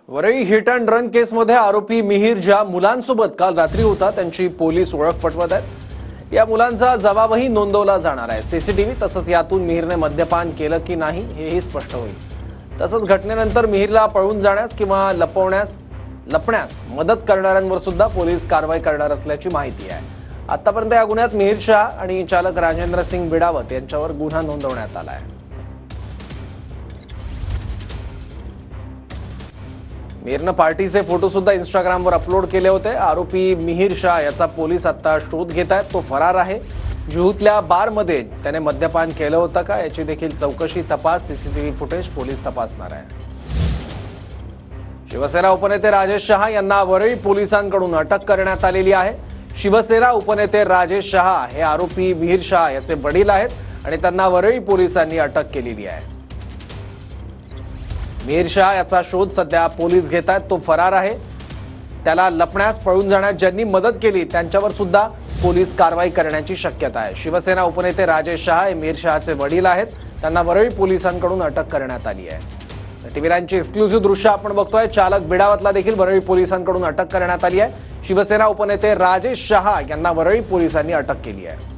Worli hit and run केसमध्ये आरोपी मिहिर ज्या मुलांसोबत काल रात्री होता त्यांची पोलीस ओळख पटवत आहेत। या मुलांचा जबाबही नोंदवला जाणार आहे। सीसीटीव्ही तसंच यातून मिहिरने मद्यपान केलं की नाही हेही स्पष्ट होईल। तसंच घटनेनंतर मिहिरला पळून जाण्यास किंवा लपण्यास मदत करणाऱ्यांवर सुद्धा पोलीस कारवाई करणार असल्याची माहिती आहे। आतापर्यंत या गुन्ह्यात मिहिर शाह आणि चालक राजेंद्र सिंग बिडावत यांच्यावर गुन्हा नोंदवण्यात आला आहे। मिहिरने पार्टीचे फोटो सुद्धा इंस्टाग्रामवर अपलोड केले होते। आरोपी मिहिर शाह याचा पोलीस आता शोध घेत आहेत। तो फरार आहे। जुहूतल्या बारमध्ये त्याने मद्यपान केलं होतं का याची देखील चौकशी तपास सीसीटीव्ही फुटेज पोलीस तपासणार आहे। शिवसेना उपनेते राजेश शहा यांना वरळी पोलिसांकडून अटक करण्यात आलेली आहे। शिवसेना उपनेते राजेश शहा हे आरोपी मिहिर शाह याचे वडील आहेत आणि त्यांना वरळी पोलिसांनी अटक केलेली आहे। मिहिर शाह याचा शोध सध्या पोलीस घेत आहेत। तो फरार आहे। त्याला लपण्यास पळून जाण्यास ज्यांनी मदत केली त्यांच्यावर सुद्धा पोलीस कारवाई करण्याची शक्यता आहे। शिवसेना उपनेते राजेश शहा हे मिहिर शाहचे वडील आहेत। त्यांना वरळी पोलिसांकडून अटक करण्यात आली आहे। टीव्हीलांची एक्सक्लुझिव्ह दृश्य आपण बघतोय। चालक बिडावतला देखील वरळी पोलिसांकडून अटक करण्यात आली आहे। शिवसेना उपनेते राजेश शहा यांना वरळी पोलिसांनी अटक केली आहे।